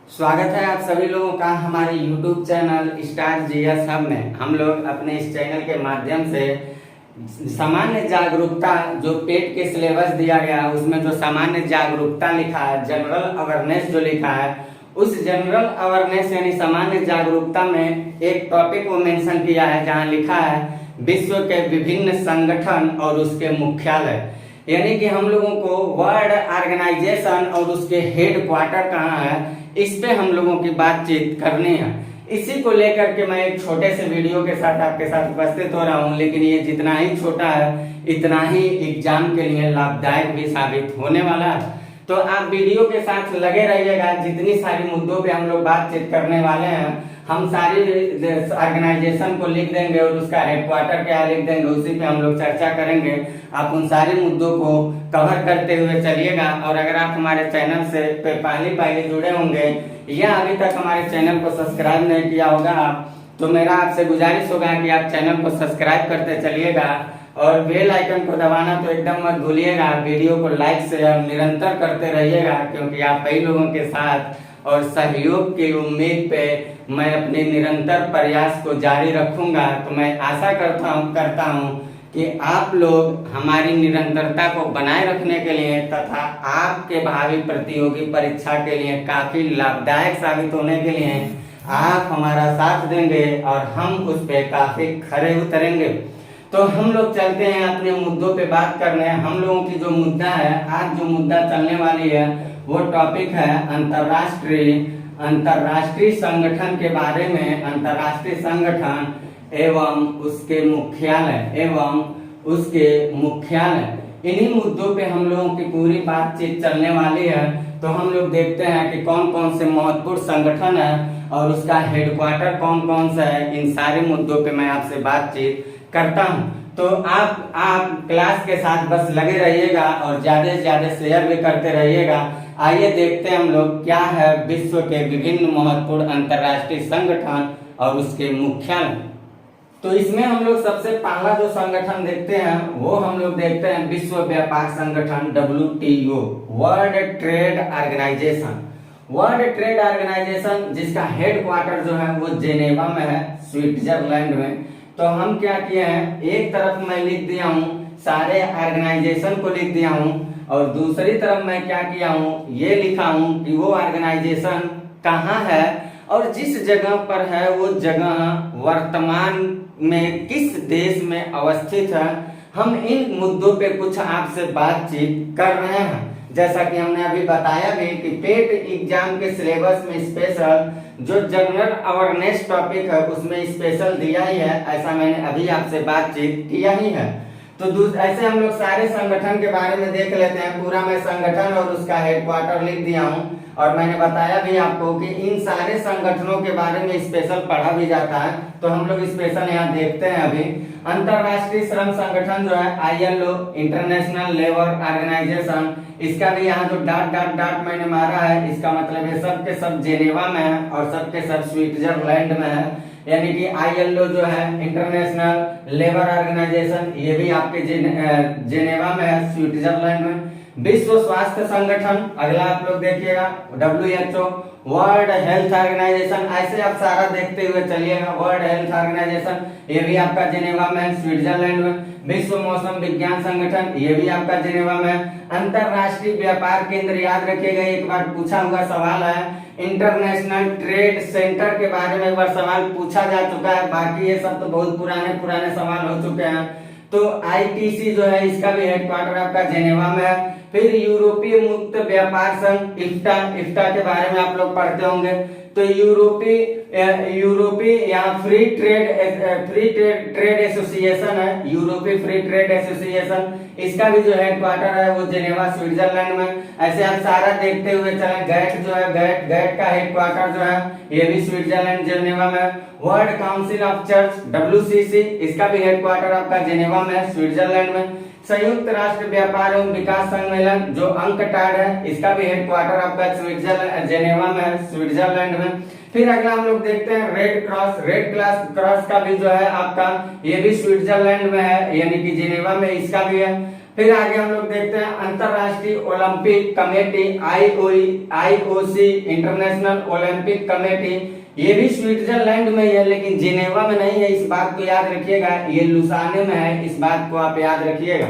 स्वागत है आप सभी लोगों का हमारे YouTube channel star GS hub में। हम लोग अपने इस चैनल के माध्यम से सामान्य जागरूकता जो पेट के सिलेबस दिया गया है उसमें जो सामान्य जागरूकता लिखा है, जनरल अवेयरनेस जो लिखा है, उस जनरल अवेयरनेस यानी सामान्य जागरूकता में एक टॉपिक को मेंशन किया है जहां लिखा है विश्व के विभिन्न संगठन और उसके मुख्यालय। यानी कि हम लोगों को वर्ल्ड ऑर्गेनाइजेशन और उसके हेड क्वार्टर कहाँ है, इस पे हम लोगों की बातचीत करनी है। इसी को लेकर के मैं एक छोटे से वीडियो के साथ आपके साथ उपस्थित हो रहा हूँ, लेकिन ये जितना ही छोटा है इतना ही एग्जाम के लिए लाभदायक भी साबित होने वाला है। तो आप वीडियो के साथ लगे रहिएगा। जितनी सारी मुद्दों पे हम लोग बातचीत करने वाले हैं, हम सारी ऑर्गेनाइजेशन को लिख देंगे और उसका हेडक्वार्टर क्या लिख देंगे, उसी पे हम लोग चर्चा करेंगे। आप उन सारे मुद्दों को कवर करते हुए चलिएगा। और अगर आप हमारे चैनल से पहले जुड़े होंगे या अभी तक हमारे चैनल को सब्सक्राइब नहीं किया होगा तो मेरा आपसे गुजारिश होगा कि आप चैनल को सब्सक्राइब करते चलिएगा और बेल आइकन को दबाना तो एकदम मत भूलिएगा। वीडियो को लाइक से निरंतर करते रहिएगा, क्योंकि आप कई लोगों के साथ और सहयोग की उम्मीद पे मैं अपने निरंतर प्रयास को जारी रखूंगा। तो मैं आशा करता हूं कि आप लोग हमारी निरंतरता को बनाए रखने के लिए तथा आपके भावी प्रतियोगी परीक्षा के लिए काफी लाभदायक साबित होने के लिए आप हमारा साथ देंगे और हम उस पे काफी खरे उतरेंगे। तो हम लोग चलते हैं अपने मुद्दों पे बात करने। हम लोगों की जो मुद्दा है, आज जो मुद्दा चलने वाली है वो टॉपिक है अंतरराष्ट्रीय संगठन के बारे में। अंतरराष्ट्रीय संगठन एवं उसके मुख्यालय इन्हीं मुद्दों पे हम लोगों की पूरी बातचीत चलने वाली है। तो हम लोग देखते हैं कि कौन कौन से महत्वपूर्ण संगठन है और उसका हेडक्वार्टर कौन कौन सा है। इन सारे मुद्दों पे मैं आपसे बातचीत करता हूं। तो आप क्लास के साथ बस लगे रहिएगा और ज्यादा से ज्यादा शेयर भी करते रहिएगा। आइए देखते हैं हम लोग क्या है विश्व के विभिन्न महत्वपूर्ण अंतरराष्ट्रीय संगठन और उसके मुख्यालय। तो इसमें हम लोग सबसे पहला जो संगठन देखते हैं वो हम लोग देखते हैं विश्व व्यापार संगठन WTO, world trade organisation. World trade organisation जिसका हेडक्वार्टर जो है वो जेनेवा में है, स्विट्जरलैंड में। तो हम क्या किए हैं, एक तरफ मैं लिख दिया हूँ सारे ऑर्गेनाइजेशन को लिख दिया हूँ और दूसरी तरफ मैं क्या किया हूँ, ये लिखा हूँ कि वो ऑर्गेनाइजेशन कहाँ है और जिस जगह पर है वो जगह वर्तमान में किस देश में अवस्थित है। हम इन मुद्दों पे कुछ आपसे बातचीत कर रहे हैं। जैसा कि हमने अभी बताया भी कि पेट एग्जाम के सिलेबस में स्पेशल जो जनरल अवेयरनेस टॉपिक है उसमें स्पेशल दिया ही है, ऐसा मैंने अभी आपसे बातचीत किया ही है। तो ऐसे हम लोग सारे संगठन के बारे में देख लेते हैं। पूरा मैं संगठन और उसका हेडक्वार्टर लिख दिया हूँ और मैंने बताया भी आपको कि इन सारे संगठनों के बारे में स्पेशल पढ़ा भी जाता है। तो हम लोग स्पेशल यहाँ देखते हैं अभी। अंतरराष्ट्रीय श्रम संगठन जो है ILO, इंटरनेशनल लेबर ऑर्गेनाइजेशन, इसका भी यहाँ जो डॉट मैंने मारा है इसका मतलब ये सब के सब जेनेवा में है और सब के सब स्विट्जरलैंड में है। यानी कि ILO जो है इंटरनेशनल लेबर ऑर्गेनाइजेशन, ये भी आपके जेनेवा में है, स्विट्जरलैंड में। विश्व स्वास्थ्य संगठन, अगला आप लोग देखिएगा WHO, वर्ल्ड हेल्थ ऑर्गेनाइजेशन। ऐसे आप सारा देखते हुए चलिएगा। वर्ल्ड हेल्थ ऑर्गेनाइजेशन ये भी आपका जेनेवा में, स्विट्जरलैंड में। विश्व मौसम विज्ञान संगठन ये भी आपका जेनेवा में। अंतरराष्ट्रीय व्यापार केंद्र, याद रखिएगा एक बार पूछा हुआ सवाल है। इंटरनेशनल ट्रेड सेंटर के बारे में एक बार सवाल पूछा जा चुका है, बाकी ये सब तो बहुत पुराने सवाल हो चुके हैं। तो ITC जो है इसका भी हेडक्वार्टर आपका जेनेवा में है। फिर यूरोपीय मुक्त व्यापार संघ इफ्टा के बारे में आप लोग पढ़ते होंगे। तो यूरोपीय यहाँ फ्री ट्रेड एसोसिएशन है, यूरोपीय फ्री ट्रेड एसोसिएशन, इसका भी जो हेडक्वार्टर है वो जेनेवा, स्विट्जरलैंड में। ऐसे आप सारा देखते हुए चले। गैट जो है गैट का हेडक्वार्टर जो है ये भी स्विट्जरलैंड, जेनेवा में। World council of church WCC, इसका भी हेडक्वार्टर आपका जेनेवा में, स्विट्जरलैंड में। संयुक्त राष्ट्र व्यापार एवं विकास सम्मेलन जो अंकटाड है, इसका भी हेडक्वार्टर आपका जेनेवा में, स्विट्जरलैंड में। फिर अगला हम लोग देखते हैं रेड क्रॉस का भी जो है आपका ये भी स्विट्जरलैंड में है, यानी कि जेनेवा में इसका भी है। फिर आगे हम लोग देखते हैं अंतरराष्ट्रीय Olympic committee IOC international Olympic committee, ये भी स्विट्जरलैंड में ही है लेकिन जिनेवा में नहीं है, इस बात को याद रखिएगा। ये लुसाने में है, इस बात को आप याद रखिएगा।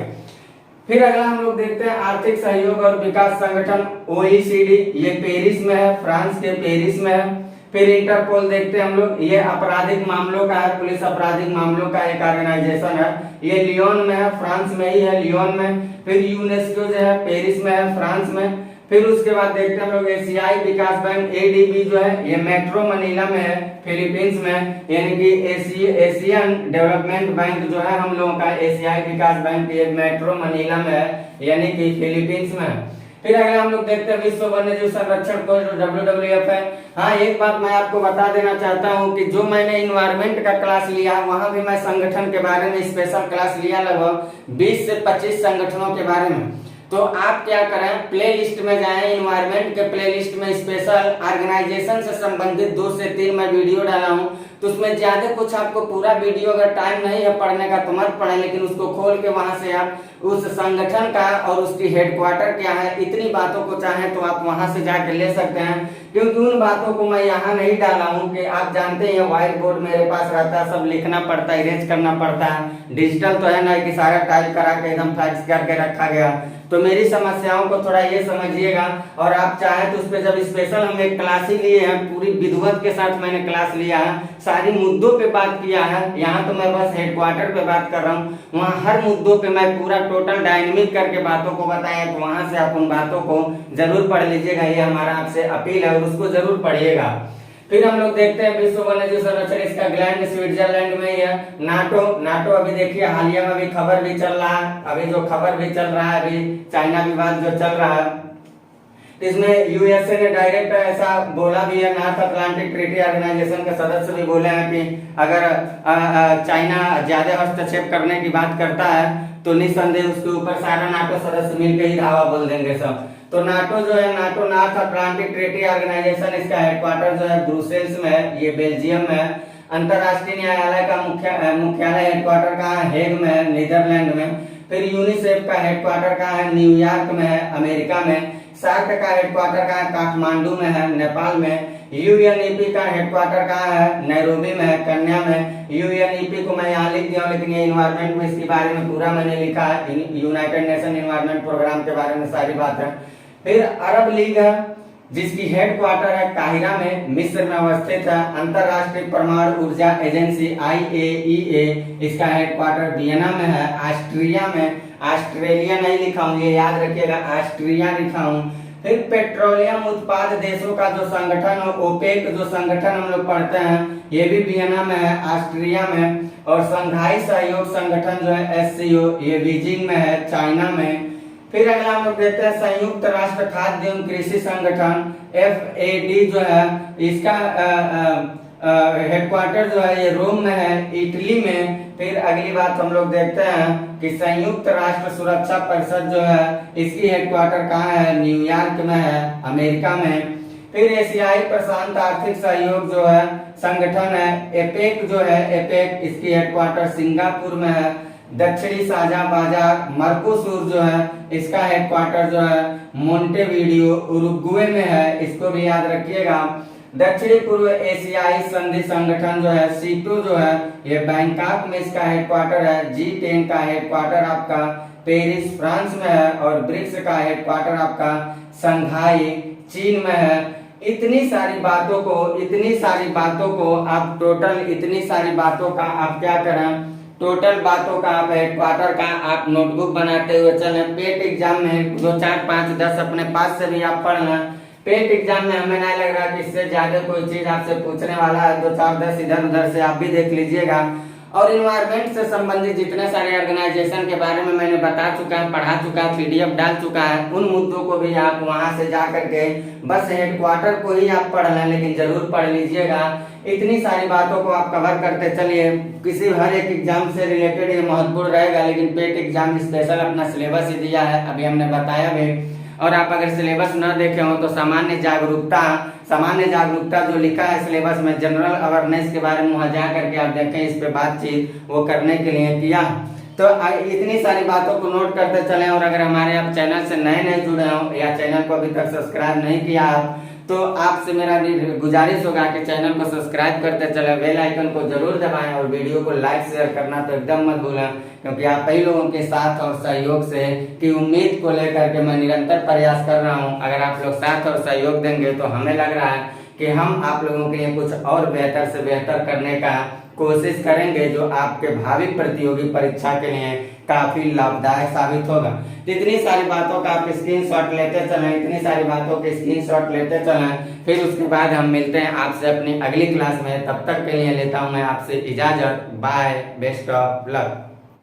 फिर अगला हम लोग देखते हैं आर्थिक सहयोग और विकास संगठन ओईसीडी, ये पेरिस में है, फ्रांस के पेरिस में है। फिर इंटरपोल देखते हैं हम लोग, ये आपराधिक मामलों का है, पुलिस आपराधिक मामलों का एक ऑर्गेनाइजेशन है, ये लियोन में है, फ्रांस में ही है, लियोन में। फिर यूनेस्को जो है पेरिस में है, फ्रांस में। फिर उसके बाद देखते हैं हम लोग एशियाई विकास बैंक एडीबी जो है, ये मेट्रो मनीला में है, फिलीपींस में, यानी कि एशियन डेवलपमेंट बैंक जो है हम लोगों का एशियाई विकास बैंक, ये मेट्रो मनीला में है, यानी कि फिलीपींस में है। फिर अगला हम लोग देखते हैं विश्व वन्यजीव संरक्षण कोष WWF है। हाँ, एक बात मैं आपको बता देना चाहता हूँ कि जो मैंने इन्वायरमेंट का क्लास लिया वहां भी मैं संगठन के बारे में स्पेशल क्लास लिया, लगभग 20 से 25 संगठनों के बारे में। तो आप क्या करें, प्ले लिस्ट में जाएं, इन्वायरमेंट के प्ले लिस्ट में स्पेशल ऑर्गेनाइजेशन से संबंधित 2 से 3 मैं वीडियो डाला हूं, तो उसमें ज्यादा कुछ आपको पूरा वीडियो अगर टाइम नहीं है पढ़ने का तो मत पढ़ें, लेकिन उसको खोल के वहां से आप उस संगठन का और उसकी हेडक्वार्टर क्या है, इतनी बातों को चाहें तो आप वहां से जाकर ले सकते हैं, क्योंकि उन बातों को मैं यहाँ नहीं डाला हूँ कि आप जानते हैं व्हाइट बोर्ड मेरे पास रहता है, सब लिखना पड़ता है, इरेज करना पड़ता है, डिजिटल तो है ना कि सारा टाइप करा के एकदम फैक्स करके रखा गया। तो मेरी समस्याओं को थोड़ा ये समझिएगा, और आप चाहें तो उस पर जब स्पेशल हम एक क्लास ही लिए हैं, पूरी विधिवत के साथ मैंने क्लास लिया है, सारी मुद्दों पे बात किया है। यहाँ तो मैं बस हेडक्वार्टर पे बात कर रहा हूँ, वहाँ हर मुद्दों पे मैं पूरा टोटल डायनेमिक करके बातों को बताया, तो वहां से आप उन बातों को जरूर पढ़ लीजिएगा, ये हमारा आपसे अपील है, और उसको जरूर पढ़िएगा। फिर हम लोग देखते हैं विश्व वन्यजीव संरक्षण, इसका ग्लैंड स्विट्जरलैंड में ही है। नाटो अभी देखिए हालिया में भी खबर भी चल रहा है, अभी जो खबर भी चल रहा है, अभी चाइना विवाद जो चल रहा है, इसमें यूएसए ने डायरेक्ट ऐसा बोला भी है, नॉर्थ अटलांटिक ट्रीटी ऑर्गेनाइजेशन के सदस्य भी बोले हैं कि अगर चाइना ज्यादा हस्तक्षेप करने की बात करता है तो निस्संदेह उसके ऊपर सारा नाटो सदस्य मिलकर ही धावा बोल देंगे सब। तो नाटो जो है, NATO north Atlantic treaty organisation, इसका हेडक्वार्टर जो है ब्रुसेल्स में है, ये बेल्जियम में है। अंतरराष्ट्रीय न्यायालय का मुख्यालय हेडक्वार्टर कहाँ है, हेग में है, नीदरलैंड में। फिर यूनिसेफ का हेडक्वार्टर कहाँ है, न्यूयॉर्क में है, अमेरिका में। सार्क का हेडक्वार्टर कहाँ है, काठमांडू में है, नेपाल में। यूएनईपी का हेडक्वार्टर कहाँ है, नैरोबी में है, कन्या में। यूएनईपी को मैं यहाँ लिख दिया हूँ, लेकिन ये इन्वायरमेंट में इसके बारे में पूरा मैंने लिखा है, यूनाइटेड नेशन इन्वायरमेंट प्रोग्राम के बारे में सारी बात है। फिर अरब लीग है, जिसकी हेडक्वार्टर है काहिरा में, मिस्र में अवस्थित है। अंतरराष्ट्रीय परमाणु ऊर्जा एजेंसी IAEA, इसका हेडक्वार्टर वियना में है, ऑस्ट्रिया में। ऑस्ट्रेलिया नहीं लिखा हूँ, ये याद रखिएगा, ऑस्ट्रिया लिखा हूँ। फिर पेट्रोलियम उत्पाद देशों का जो संगठन है, ओपेक जो संगठन हम लोग पढ़ते हैं, ये भी वियना में है, ऑस्ट्रिया में। और संघाई सहयोग संगठन जो है SCO, ये बीजिंग में है, चाइना में। फिर अगला हम लोग देखते हैं संयुक्त राष्ट्र खाद्य एवं कृषि संगठन FAD जो है, इसका हेडक्वार्टर जो है ये रोम में है, इटली में। फिर अगली बात हम लोग देखते हैं कि संयुक्त राष्ट्र सुरक्षा परिषद जो है, इसकी हेडक्वार्टर कहाँ है, न्यूयॉर्क में है, अमेरिका में। फिर एशियाई प्रशांत आर्थिक सहयोग जो है संगठन है, एपेक जो है, एपेक, इसकी हेडक्वार्टर सिंगापुर में है। दक्षिणी साझा बाजार मर्कोसूर जो है, इसका हेडक्वार्टर जो है मोंटेवीडियो उरुग्वे में है, इसको भी याद रखिएगा। दक्षिणी पूर्व एशियाई संधि संगठन जो है, सीटो जो है, ये बैंकॉक में इसका हेडक्वार्टर है। G10 का हेडक्वार्टर आपका पेरिस फ्रांस में है, और ब्रिक्स का हेडक्वार्टर आपका संघाई चीन में है। इतनी सारी बातों को आप टोटल, इतनी सारी बातों का आप क्या करें, टोटल बातों का आप हेडक्वार्टर का आप नोटबुक बनाते हुए चले। पेट एग्जाम में 2, 4, 5, 10 अपने पास से भी आप पढ़ना। पेट एग्जाम में हमें नहीं लग रहा कि इससे ज्यादा कोई चीज आपसे पूछने वाला है, 2, 4, 10 इधर उधर से आप भी देख लीजिएगा। और इन्वायरमेंट से संबंधित जितने सारे ऑर्गेनाइजेशन के बारे में मैंने बता चुका है, पढ़ा चुका है, PDF डाल चुका है, उन मुद्दों को भी आप वहां से जा करके बस हेडक्वार्टर को ही आप पढ़ लें, लेकिन जरूर पढ़ लीजिएगा। इतनी सारी बातों को आप कवर करते चलिए। किसी हर एक एग्जाम से रिलेटेड ये महत्वपूर्ण रहेगा, लेकिन पेट एग्जाम स्पेशल अपना सिलेबस ही दिया है, अभी हमने बताया भी। और आप अगर सिलेबस न देखे हो तो सामान्य जागरूकता जो लिखा है सिलेबस में, जनरल अवेयरनेस के बारे में वहां जा करके आप देखें, इस पे बातचीत वो करने के लिए किया। तो इतनी सारी बातों को नोट करते चलें, और अगर हमारे आप चैनल से नए नए जुड़े हो या चैनल को अभी तक सब्सक्राइब नहीं किया आप, तो आपसे मेरा गुजारिश होगा कि चैनल को सब्सक्राइब करते चले, बेल आइकन को जरूर दबाएं और वीडियो को लाइक शेयर करना तो एकदम मत भूलें, क्योंकि आप कई लोगों के साथ और सहयोग से की उम्मीद को लेकर के मैं निरंतर प्रयास कर रहा हूं। अगर आप लोग साथ और सहयोग देंगे तो हमें लग रहा है कि हम आप लोगों के लिए कुछ और बेहतर से बेहतर करने का कोशिश करेंगे, जो आपके भावी प्रतियोगी परीक्षा के लिए काफी लाभदायक साबित होगा। तो इतनी सारी बातों का आप स्क्रीनशॉट लेते चलें, इतनी सारी बातों के स्क्रीनशॉट लेते चलें, फिर उसके बाद हम मिलते हैं आपसे अपनी अगली क्लास में। तब तक के लिए लेता हूं मैं आपसे इजाजत। Bye, best of luck.